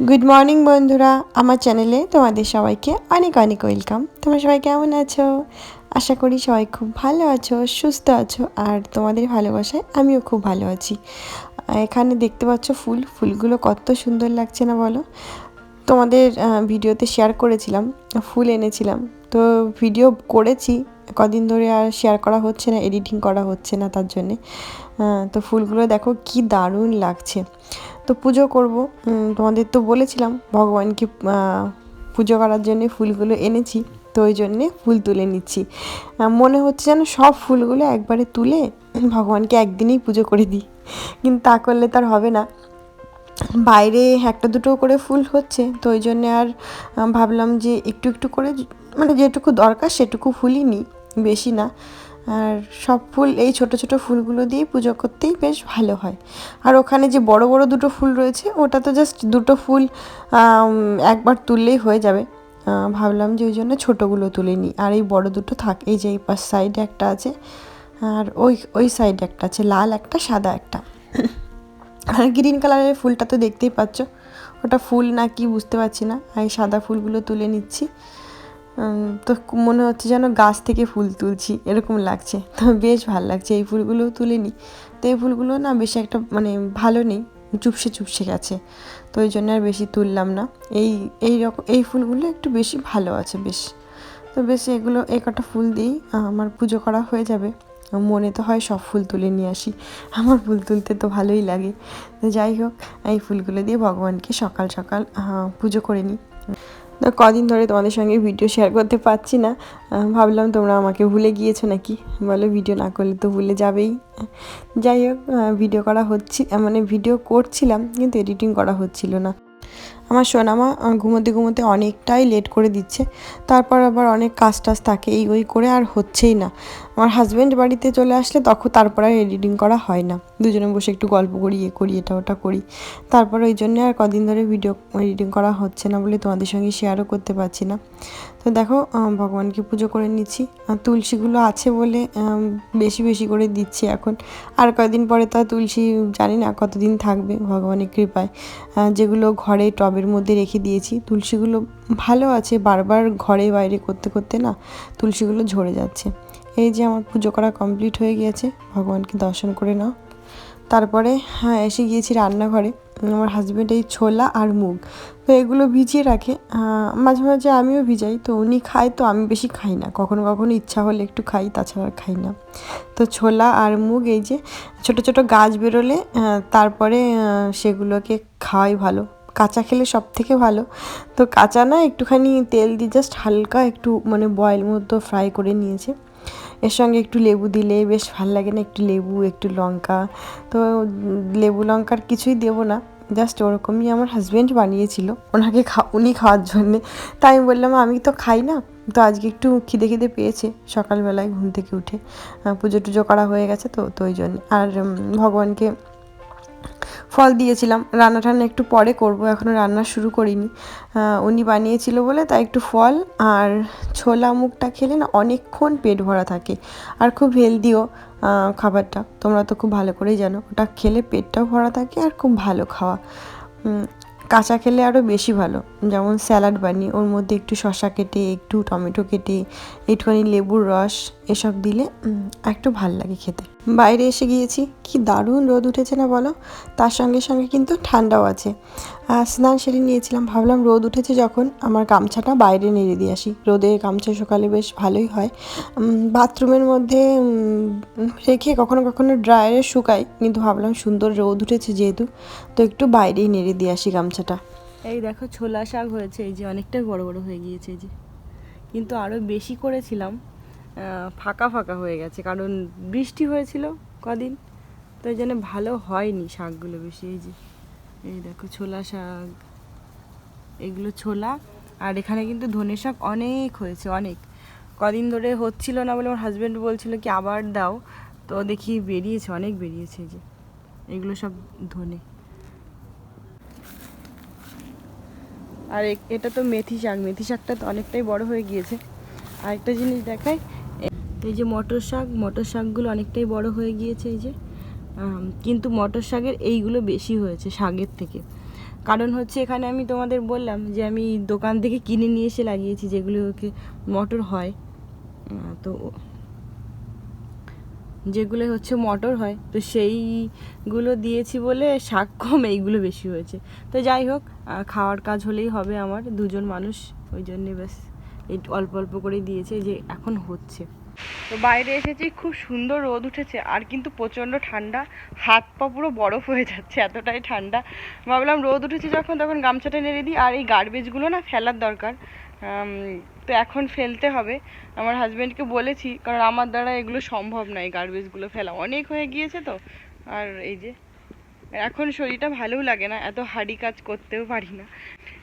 Good morning বন্ধুরা, আমার চ্যানেলে তোমাদের সবাইকে অনেক অনেক ওয়েলকাম। তোমরা সবাই কেমন আছো? আশা করি সবাই খুব ভালো আছো, সুস্থ আছো, আর তোমাদের ভালোবাসায় আমিও খুব ভালো আছি। এখানে দেখতে পাচ্ছ ফুলগুলো কত সুন্দর লাগছে না বলো? তোমাদের ভিডিওতে শেয়ার করেছিলাম, ফুল এনেছিলাম, তো ভিডিও করেছি, কদিন ধরে আর শেয়ার করা হচ্ছে না, এডিটিং করা হচ্ছে না তার জন্যে। তো ফুলগুলো দেখো কি দারুণ লাগছে। তো পুজো করব, তোমাদের তো বলেছিলাম ভগবানকে পুজো করার জন্যে ফুলগুলো এনেছি, তো ওই জন্যে ফুল তুলে নিচ্ছি। মনে হচ্ছে যেন সব ফুলগুলো একবারে তুলে ভগবানকে একদিনেই পুজো করে দিই, কিন্তু তা করলে তার হবে না। বাইরে একটা দুটো করে ফুল হচ্ছে, তো ওই জন্যে আর ভাবলাম যে একটু একটু করে, মানে যেটুকু দরকার সেটুকু ফুলই নিই, বেশি না। আর সব ফুল, এই ছোট ছোট ফুলগুলো দিয়ে পুজো করতেই বেশ ভালো হয়। আর ওখানে যে বড় বড় দুটো ফুল রয়েছে, ওটা তো জাস্ট দুটো ফুল একবার তুললেই হয়ে যাবে। ভাবলাম যে ওই জন্য ছোটোগুলো তুলে নিই, আর এই বড় দুটো থাক। এই যে এই পাশ সাইডে একটা আছে, আর ওই সাইডে একটা আছে, লাল একটা সাদা একটা। আর গ্রিন কালারের ফুলটা তো দেখতেই পাচ্ছ, ওটা ফুল না কি বুঝতে পারছি না। আর এই সাদা ফুলগুলো তুলে নিচ্ছি। তো মনে হচ্ছে যেন গাছ থেকে ফুল তুলছি এরকম লাগছে, তো বেশ ভালো লাগছে। এই ফুলগুলোও তুলে নিই। তো এই ফুলগুলো না বেশি একটা মানে ভালো নেই, চুপসে চুপসে গেছে, তো ওই জন্য আর বেশি তুললাম না। এই ফুলগুলো একটু বেশি ভালো আছে বেশ। তো বেশ এগুলো এই কটা ফুল দিয়েই আমার পুজো করা হয়ে যাবে। মনে তো হয় সব ফুল তুলে নিয়ে আসি, আমার ফুল তুলতে তো ভালোই লাগে। তো যাই হোক, এই ফুলগুলো দিয়ে ভগবানকে সকাল সকাল পুজো করে নিই। তো কদিন ধরে তোমাদের সঙ্গে ভিডিও শেয়ার করতে পারছি না, ভাবলাম তোমরা আমাকে ভুলে গিয়েছো নাকি, বলো ভিডিও না করলে তো ভুলে যাবেই। যাই হোক, ভিডিও করা হচ্ছে, মানে ভিডিও করছিলাম কিন্তু এডিটিং করা হচ্ছিল না। আমার সোনামা ঘুমোতে ঘুমোতে অনেকটাই লেট করে দিচ্ছে, তারপর আবার অনেক কাজ টাজ থাকে, এই ওই করে আর হচ্ছেই না। আমার হাজব্যান্ড বাড়িতে চলে আসলে তখন তারপর আর এডিটিং করা হয় না, দুজনে বসে একটু গল্প করি, এ করি, এটা ওটা করি। তারপর ওই জন্যে আর কদিন ধরে ভিডিও এডিটিং করা হচ্ছে না বলে তোমাদের সঙ্গে শেয়ারও করতে পারছি না। তো দেখো, ভগবানকে পুজো করে নিচ্ছি। তুলসীগুলো আছে বলে বেশি বেশি করে দিচ্ছি এখন। আর কয়েকদিন পরে তো তুলসী জানি না কতদিন থাকবে, ভগবানের কৃপায়। যেগুলো ঘরে টবের মধ্যে রেখে দিয়েছি, তুলসীগুলো ভালো আছে, বারবার ঘরে বাইরে করতে করতে না তুলসীগুলো ঝরে যাচ্ছে। এই যে আমার পুজো করা কমপ্লিট হয়ে গিয়েছে, ভগবানকে দর্শন করে নাও। তারপরে এসে গিয়েছি রান্নাঘরে। আমার হাজব্যান্ড এই ছোলা আর মুগ, তো এগুলো ভিজিয়ে রাখে, মাঝে মাঝে আমিও ভিজাই। তো উনি খায়, তো আমি বেশি খাই না, কখনো কখনো ইচ্ছা হলে একটু খাই, তাছাড়া আর খাই না। তো ছোলা আর মুগ এই যে ছোট ছোট গাছ বেরোলে তারপরে সেগুলোকে খাওয়াই ভালো, কাঁচা খেলে সব থেকে ভালো। তো কাঁচা না, একটুখানি তেল দিয়ে জাস্ট হালকা একটু মানে বয়েল মতো ফ্রাই করে নিয়েছে। এর সঙ্গে একটু লেবু দিলে বেশ ভাল লাগে না, একটু লেবু, একটু লঙ্কা। তো লেবু লঙ্কার কিছুই দেবো না, জাস্ট ওরকমই আমার হাজব্যান্ড বানিয়েছিল ওনাকে উনি খাওয়ার জন্যে। তাই আমি বললাম আমি তো খাই না, তো আজকে একটু খিদে খিদে পেয়েছে সকালবেলায় ঘুম থেকে উঠে, পুজো টুজো করা হয়ে গেছে, তো তো ওই জন্য। আর ভগবানকে ফল দিয়েছিলাম। রান্না টান্না একটু পরে করব, এখনও রান্না শুরু করিনি। উনি বানিয়েছিল বলে তাই একটু ফল আর ছোলা মুগটা খেলে না অনেকক্ষণ পেট ভরা থাকে, আর খুব হেলদিও খাবারটা, তোমরা তো খুব ভালো করেই জানো। ওটা খেলে পেটটাও ভরা থাকে আর খুব ভালো খাওয়া। কাঁচা খেলে আরও বেশি ভালো। যেমন স্যালাড বানিয়ে ওর মধ্যে একটু শসা কেটে, একটু টমেটো কেটে, একটুখানি লেবুর রস এসব দিলে একটু ভাল লাগে খেতে। বাইরে এসে গিয়েছি, কি দারুণ রোদ উঠেছে না বলো? তার সঙ্গে সঙ্গে কিন্তু ঠান্ডাও আছে। স্নান সেরে নিয়েছিলাম, ভাবলাম রোদ উঠেছে যখন আমার গামছাটা বাইরে নেড়ে দিয়ে আসি, রোদে গামছা শুকালে বেশ ভালোই হয়। বাথরুমের মধ্যে রেখে কখনো কখনো ড্রায়ারে শুকাই, কিন্তু ভাবলাম সুন্দর রোদ উঠেছে যেহেতু, তো একটু বাইরেই নেড়ে দিয়ে আসি গামছাটা। এই দেখো ছোলা শাক হয়েছে, এই যে অনেকটাই বড় বড় হয়ে গিয়েছে এই যে, কিন্তু আরও বেশি করেছিলাম, ফাঁকা ফাঁকা হয়ে গেছে, কারণ বৃষ্টি হয়েছিল কদিন, তো এই জন্য ভালো হয়নি শাকগুলো বেশি। এই যে এই দেখো ছোলা শাক, এগুলো ছোলা। আর এখানে কিন্তু ধনে শাক অনেক হয়েছে, অনেক, কদিন ধরে হচ্ছিল না বলে আমার হাজব্যান্ড বলছিল কি আবার দাও, তো দেখি বেরিয়েছে, অনেক বেরিয়েছে। এই যে এগুলো সব ধনে। আর এটা তো মেথি শাক, মেথি শাকটা তো অনেকটাই বড় হয়ে গিয়েছে। আরেকটা জিনিস দেখাই, এই যে মটর শাক, মটর শাকগুলো অনেকটাই বড় হয়ে গিয়েছে এই যে, কিন্তু মটর শাকের এইগুলো বেশি হয়েছে শাকের থেকে। কারণ হচ্ছে এখানে আমি তোমাদের বললাম যে আমি দোকান থেকে কিনে নিয়ে এসে লাগিয়েছি, যেগুলোকে মোটর হয়, তো যেগুলো হচ্ছে মোটর হয়, তো সেইগুলো দিয়েছি বলে শাক কম, এইগুলো বেশি হয়েছে। তো যাই হোক, খাওয়ার কাজ হলেই হবে, আমার দুজন মানুষ, ওই জন্যে ব্যাস এই অল্প অল্প করে দিয়েছে, যে এখন হচ্ছে। তো বাইরে এসেছি, খুব সুন্দর রোদ উঠেছে, আর কিন্তু প্রচণ্ড ঠান্ডা, হাত পা পুরো বরফ হয়ে যাচ্ছে, এতটাই ঠান্ডা। ভাবলাম রোদ উঠেছে যখন, তখন গামছাটা নেড়ে দিই, আর এই গার্বেজগুলো না ফেলার দরকার, তো এখন ফেলতে হবে। আমার হাজব্যান্ডকে বলেছি, কারণ আমার দ্বারা এগুলো সম্ভব নয়, গার্বেজগুলো ফেলা অনেক হয়ে গিয়েছে তো। আর এই যে এখন শরীরটা ভালোও লাগে না, এত হাঁড়ি কাজ করতেও পারি না,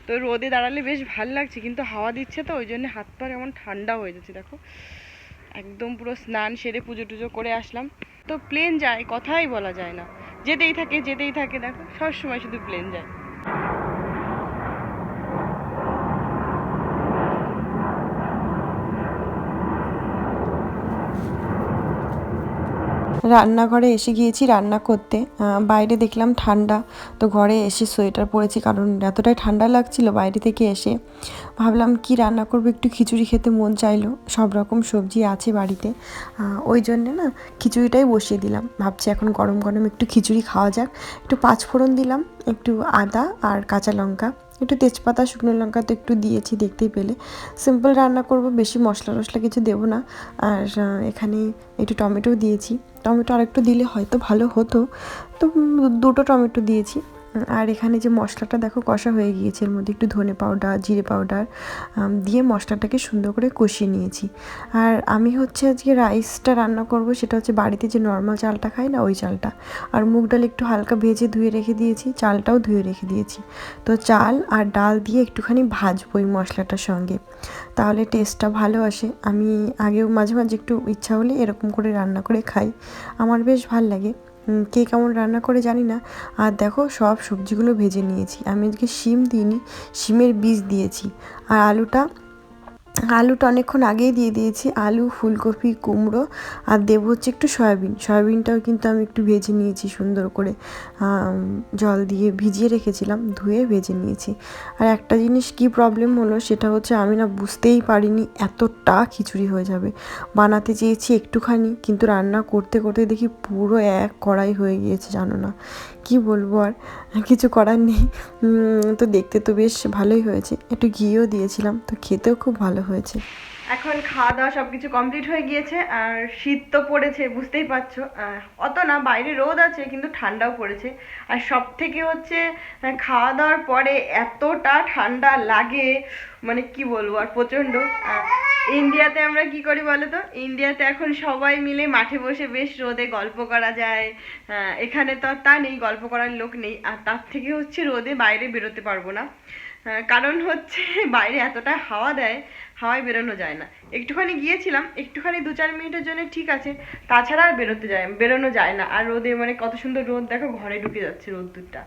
তো রোদে দাঁড়ালে বেশ ভালো লাগছে, কিন্তু হাওয়া দিচ্ছে তো, ওই জন্য হাত পা এমন ঠান্ডা হয়ে যাচ্ছে। দেখো একদম পুরো স্নান সেরে পুজো টুজো করে আসলাম, তো প্লেন যায়, কথাই বলা যায় না, যেতেই থাকে যেতেই থাকে, দেখো সবসময় শুধু প্লেন যায়। রান্নাঘরে এসে গিয়েছি রান্না করতে, বাইরে দেখলাম ঠান্ডা, তো ঘরে এসে সোয়েটার পরেছি, কারণ এতটাই ঠান্ডা লাগছিল বাইরে থেকে এসে। ভাবলাম কি রান্না করবো, একটু খিচুড়ি খেতে মন চাইলো, সব রকম সবজি আছে বাড়িতে, ওই জন্যে না খিচুড়িটাই বসিয়ে দিলাম। ভাবছি এখন গরম গরম একটু খিচুড়ি খাওয়া যাক, একটু পাঁচফোড়ন দিলাম, একটু আদা আর কাঁচা লঙ্কা, একটু তেজপাতা, শুকনো লঙ্কা তো একটু দিয়েছি, দেখতেই পেলে। সিম্পল রান্না করব, বেশি মশলা টশলা কিছু দেবো না। আর এখানে একটু টমেটোও দিয়েছি, টমেটো আরেকটু দিলে হয়তো ভালো হতো, তো দুটো টমেটো দিয়েছি। আর এখানে যে মশলাটা দেখো কষা হয়ে গিয়েছে, এর মধ্যে একটু ধনে পাউডার, জিরে পাউডার দিয়ে মশলাটাকে সুন্দর করে কষিয়ে নিয়েছি। আর আমি হচ্ছে আজকে রাইসটা রান্না করব, সেটা হচ্ছে বাড়িতে যে নর্মাল চালটা খাই না, ওই চালটা। আর মুগ ডাল একটু হালকা ভেজে ধুয়ে রেখে দিয়েছি, চালটাও ধুয়ে রেখে দিয়েছি। তো চাল আর ডাল দিয়ে একটুখানি ভাজবো এই মশলাটার সঙ্গে, তাহলে টেস্টটা ভালো আসে। আমি আগেও মাঝে মাঝে একটু ইচ্ছা হলে এরকম করে রান্না করে খাই, আমার বেশ ভাল লাগে। কে কেমন রান্না করে জানি না। আর দেখো সব সবজিগুলো ভেজে নিয়েছি, আমি আজকে শিম দিইনি, শিমের বীজ দিয়েছি। আর আলুটা অনেকক্ষণ আগেই দিয়ে দিয়েছি, আলু, ফুলকপি, কুমড়ো, আর দেবো হচ্ছে একটু সয়াবিনটাও কিন্তু আমি একটু ভেজে নিয়েছি সুন্দর করে, জল দিয়ে ভিজিয়ে রেখেছিলাম, ধুয়ে ভেজে নিয়েছি। আর একটা জিনিস কি প্রবলেম হলো, সেটা হচ্ছে আমি না বুঝতেই পারিনি এতটা খিচুড়ি হয়ে যাবে। বানাতে চেয়েছি একটুখানি, কিন্তু রান্না করতে করতে দেখি পুরো এক কড়াই হয়ে গিয়েছে, জানো না কি বলবো, আর কিছু করার নেই। তো দেখতে তো বেশ ভালোই হয়েছে, একটু ঘিও দিয়েছিলাম, তো খেতেও খুব ভালো হয়েছে। এখন খাওয়া দাওয়া সব কিছু কমপ্লিট হয়ে গিয়েছে, আর শীত তো পড়েছে, বুঝতেই পারছো, অত না, বাইরে রোদ আছে কিন্তু ঠান্ডাও পড়েছে। আর সব থেকে হচ্ছে খাওয়া দাওয়ার পরে এতটা ঠান্ডা লাগে, মানে কি বলবো, আর প্রচণ্ড। ইন্ডিয়াতে আমরা কি করি বলো তো, ইন্ডিয়াতে এখন সবাই মিলে মাঠে বসে বেশ রোদে গল্প করা যায়, এখানে তো তা নেই, গল্প করার লোক নেই, আর তার থেকে হচ্ছে রোদে বাইরে বেরোতে পারবো না, কারণ হচ্ছে বাইরে এতটা হাওয়া দেয়, হাওয়ায় বেরোনো যায় না। একটুখানি গিয়েছিলাম, একটুখানি 2-4 মিনিটের জন্য ঠিক আছে, তাছাড়া আর বেরোনো যায় না। আর রোদে মানে কত সুন্দর রোদ, দেখো ঘরে ঢুকে যাচ্ছে রোদ্দুরটা।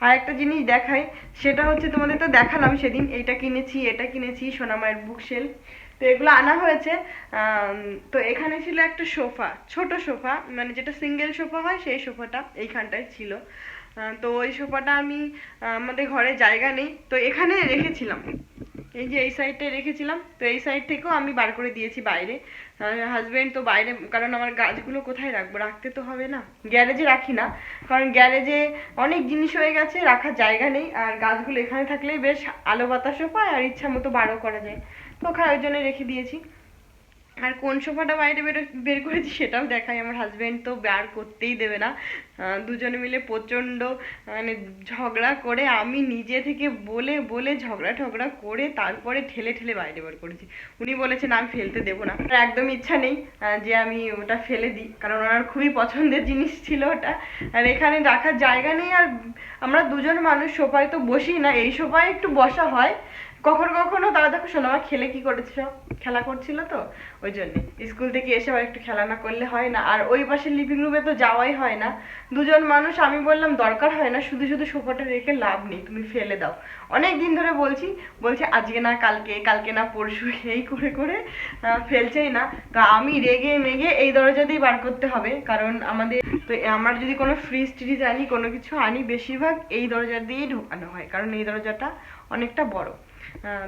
আর একটা জিনিস দেখাই, সেটা হচ্ছে তোমাদের তো দেখালাম সেদিন, এটা কিনেছি সোনামায়ের বুকশেল। তো এগুলো আনা হয়েছে, তো এখানে ছিল একটা সোফা, ছোট সোফা, মানে যেটা সিঙ্গেল সোফা হয়, সেই সোফাটা এইখানটায় ছিল। তো ওই সোফাটা আমি, আমাদের ঘরে জায়গা নেই, তো এখানে রেখেছিলাম, এই যে এই সাইডটায় রেখেছিলাম, তো এই সাইড থেকেও আমি বার করে দিয়েছি বাইরে। হাজবেন্ড তো বাইরে, কারণ আমার গাছগুলো কোথায় রাখবো, রাখতে তো হবে না, গ্যারেজে রাখি না, কারণ গ্যারেজে অনেক জিনিস হয়ে গেছে, রাখার জায়গা নেই, আর গাছগুলো এখানে থাকলেই বেশ আলো বাতাসও পায়, আর ইচ্ছা মতো বারও করা যায়, তো ওখানে ওই জন্য রেখে দিয়েছি। আর কোন সোফাটা বাইরে বের করেছি সেটাও দেখাই, আমার হাজবেন্ড তো বার করতেই দেবে না, দুজনে মিলে প্রচণ্ড মানে ঝগড়া করে, আমি নিজে থেকে বলে বলে ঝগড়া করে তারপরে ঠেলে বাইরে বার করেছি। উনি বলেছেন আমি ফেলতে দেবো না, একদম ইচ্ছা নেই যে আমি ওটা ফেলে দিই, কারণ ওনার খুবই পছন্দের জিনিস ছিল ওটা, আর এখানে রাখার জায়গা নেই, আর আমরা দুজন মানুষ সোফায় তো বসি না, এই সোফায় একটু বসা হয়, কখনো কখনো তারা দেখো শোনো আমার খেলে কি করেছিল, খেলা করছিল তো ওই জন্য স্কুল থেকে এসে আবার একটু খেলা না করলে হয় না। আর ওই পাশে লিভিং রুমে তো যাওয়াই হয় না, দুজন মানুষ। আমি বললাম দরকার হয় না, শুধু শুধু সোফাটা রেখে লাভ নেই, তুমি ফেলে দাও। অনেক দিন ধরে বলছি, বলছে আজকে না কালকে, কালকে না পরশু, এই করে করে ফেলছেই না। তো আমি রেগে মেগে এই দরজা দিয়ে বার করতে হবে, কারণ আমাদের তো আমার যদি কোনো ফ্রিজ ট্রিজ আনি, কোনো কিছু আনি, বেশিরভাগ এই দরজা দিয়েই ঢোকানো হয়, কারণ এই দরজাটা অনেকটা বড়।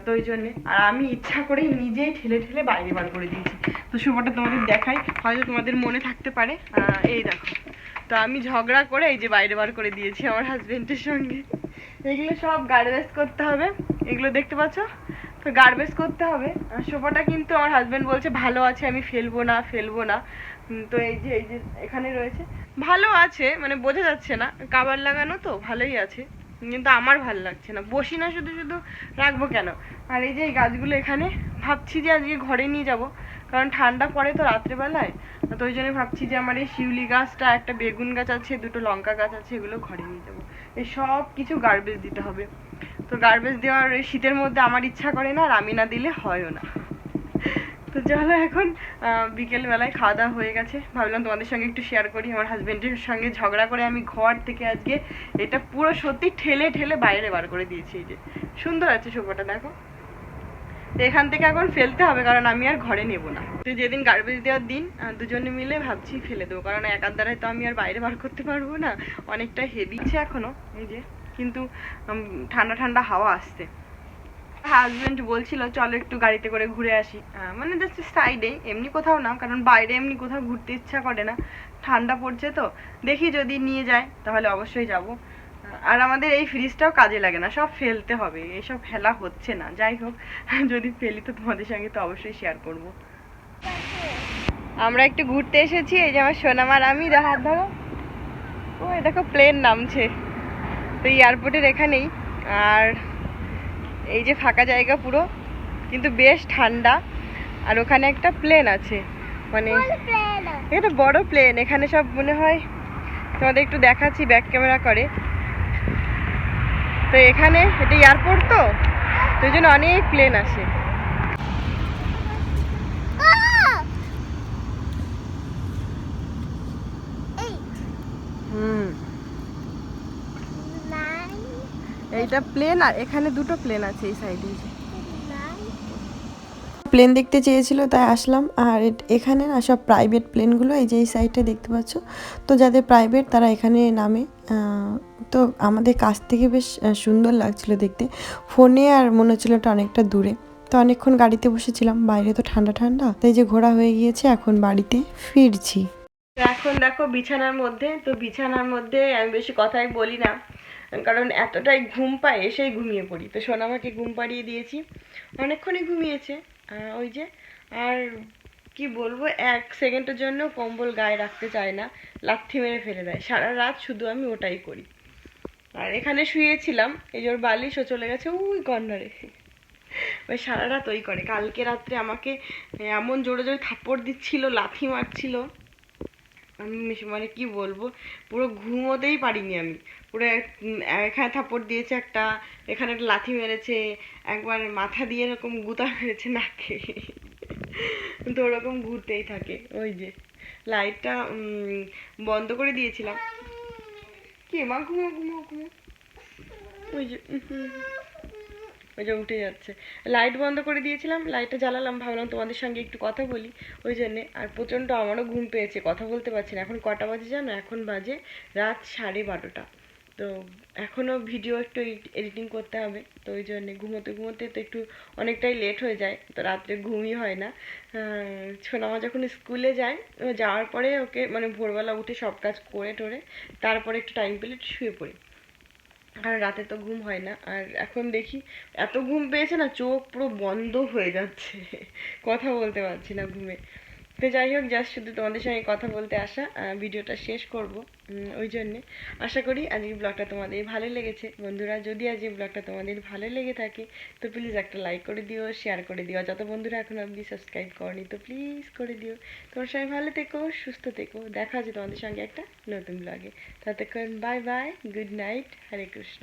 তো ওই জন্যে আর আমি ইচ্ছা করেই নিজেই ঠেলে ঠেলে বাইরে বার করে দিয়েছি। তো সোফাটা তোমাদের দেখাই, হয়তো তোমাদের মনে থাকতে পারে। এই দেখো, তো আমি ঝগড়া করে এই যে বাইরে বার করে দিয়েছি আমার হাজবেন্ডের সঙ্গে। এগুলো সব গার্বেজ করতে হবে, এগুলো দেখতে পাচ্ছ তো গার্বেজ করতে হবে। সোফাটা কিন্তু আমার হাজবেন্ড বলছে ভালো আছে, আমি ফেলবো না ফেলবো না। তো এই যে এখানে রয়েছে, ভালো আছে মানে বোঝা যাচ্ছে না, কাভার লাগানো তো ভালোই আছে, কিন্তু আমার ভালো লাগছে না, বসি না শুধু শুধু রাখবো কেন। আর এই যে এই গাছগুলো এখানে ভাবছি যে আজকে ঘরে নিয়ে যাব, কারণ ঠান্ডা পড়ে তো রাত্রেবেলায়। তো ওই জন্য ভাবছি যে আমার এই শিউলি গাছটা, একটা বেগুন গাছ আছে, দুটো লঙ্কা গাছ আছে, এগুলো ঘরে নিয়ে যাবো। এই সব কিছু গার্বেজ দিতে হবে। তো গার্বেজ দেওয়ার শীতের মধ্যে আমার ইচ্ছা করে না, আর আমি না দিলে হয়ও না। তো চলো এখন বিকেলবেলায় খাওয়া দাওয়া হয়ে গেছে, ভাবলাম তোমাদের সঙ্গে একটু শেয়ার করি। আমার হাজবেন্ডের সঙ্গে ঝগড়া করে আমি ঘর থেকে আজকে এটা পুরো সত্যি ঠেলে ঠেলে বাইরে বার করে দিয়েছি। এই যে সুন্দর আছে সোফাটা, দেখো। তো এখান থেকে এখন ফেলতে হবে, কারণ আমি আর ঘরে নেব না। তো যেদিন গার্বেজ দেওয়ার দিন দুজনে মিলে ভাবছি ফেলে দেবো, কারণ একার দ্বারাই তো আমি আর বাইরে বার করতে পারবো না, অনেকটা হেভি আছে এখনো। এই যে কিন্তু ঠান্ডা ঠান্ডা হাওয়া আসছে। হাজবেন্ড বলছিল চলো একটু গাড়িতে করে ঘুরে আসি, মানে জাস্ট সাইডে, এমনি কোথাও না, কারণ বাইরে এমনি কোথাও ঘুরতে ইচ্ছা করে না, ঠান্ডা পড়ছে তো। দেখি যদি নিয়ে যায় তাহলে অবশ্যই যাব। আর আমাদের এই ফ্রিজটাও কাজে লাগে না, সব ফেলতে হবে, এসব ফেলা হচ্ছে না। যাই হোক, যদি ফেলি তো তোমাদের সঙ্গে তো অবশ্যই শেয়ার করব। আমরা একটু ঘুরতে এসেছি, এই যে আমার সোনামার আমি, হাত ধরো। ওই দেখো প্লেন নামছে, তো এয়ারপোর্টের এখানেই। আর এই যে ফাঁকা জায়গা পুরো, কিন্তু বেশ ঠান্ডা। আর ওখানে একটা প্লেন আছে, মানে এটা বড় প্লেন। এখানে সব মনে হয়, তোমাদের একটু দেখাচ্ছি ব্যাক ক্যামেরা করে। তো এখানে এটা এয়ারপোর্ট তো, ওই জন্য অনেক প্লেন আসে। এইটা প্লেন, আর এখানে দুটো প্লেন আছে এই সাইডে। প্লেন দেখতে চেয়েছিল তাই আসলাম। আর এখানে না সব প্রাইভেট প্লেনগুলো এই যে এই সাইডটা দেখতে পাচ্ছ। তো যাদের প্রাইভেট তারা এখানে নামে। তো আমাদের কাছ থেকে বেশ সুন্দর লাগছিল দেখতে, ফোনে আর মনে হচ্ছিল এটা অনেকটা দূরে। তো অনেকক্ষণ গাড়িতে বসেছিলাম, বাইরে তো ঠান্ডা ঠান্ডা, তাই যে ঘোরা হয়ে গিয়েছে, এখন বাড়িতে ফিরছি। এখন দেখো বিছানার মধ্যে, তো বিছানার মধ্যে আমি বেশি কথাই বলি না, কারণ এতটাই ঘুম পায়, এসেই ঘুমিয়ে পড়ি। তো সোনামাকে ঘুম পাড়িয়ে দিয়েছি, অনেকক্ষণই ঘুমিয়েছে। ওই যে, আর কি বলবো, এক সেকেন্ডের জন্য কম্বল গায়ে রাখতে চায় না, লাথি মেরে ফেলে দেয়। সারা রাত শুধু আমি ওটাই করি। আর এখানে শুয়েছিলাম, এই যে ওর বালিশও চলে গেছে ওই কর্নারে, ওই সারা রাত ওই করে। কালকে রাত্রে আমাকে এমন জোরে জোরে থাপ্পড় দিচ্ছিল, লাথি মারছিল, আমি মানে কি বলবো, পুরো ঘুমোতেই পারিনি আমি। পুরো এখানে থাপ্পড় দিয়েছে একটা, এখানে একটা লাথি মেরেছে, একবার মাথা দিয়ে এরকম গুতা মেরেছে নাকে। তো ওরকম ঘুরতেই থাকে। ওই যে লাইটটা বন্ধ করে দিয়েছিলাম। কি মা, ঘুমো ঘুমো ঘুমো। ওই যে ওই যে উঠে যাচ্ছে। লাইট বন্ধ করে দিয়েছিলাম, লাইটটা জ্বালালাম, ভাবলাম তোমাদের সঙ্গে একটু কথা বলি ওই জন্যে। আর প্রচণ্ড আমারও ঘুম পেয়েছে, কথা বলতে পারছি না। এখন কটা বাজে জানো? এখন বাজে রাত 12:30। তো এখনও ভিডিও একটু এডিটিং করতে হবে, তো ওই জন্যে ঘুমোতে ঘুমোতে তো একটু অনেকটাই লেট হয়ে যায়, তো রাত্রে ঘুমই হয় না। সোনামা যখন স্কুলে যায়, যাওয়ার পরে ওকে মানে ভোরবেলা উঠে সব কাজ করে টোরে তারপরে একটু টাইম পেলে শুয়ে পড়ি, আর রাতে তো ঘুম হয় না। আর এখন দেখি এত ঘুম পেয়েছে না, চোখ পুরো বন্ধ হয়ে যাচ্ছে, কথা বলতে পারছি না ঘুমে। তো যাই হোক, জাস্ট শুধু তোমাদের সঙ্গে কথা বলতে আসা, ভিডিওটা শেষ করব ওই জন্যে। আশা করি আজকের ব্লগটা তোমাদের ভালো লেগেছে। বন্ধুরা, যদি আজকের ব্লগটা তোমাদের ভালো লেগে থাকে তো প্লিজ একটা লাইক করে দিও, শেয়ার করে দিও। যত বন্ধুরা এখন অবধি সাবস্ক্রাইব করনি তো প্লিজ করে দিও। তোমার সবাই ভালো থেকো, সুস্থ থেকো, দেখা আছে তোমাদের সঙ্গে একটা নতুন ব্লগে। ততক্ষণ বাই বাই, গুড নাইট, হরে কৃষ্ণ।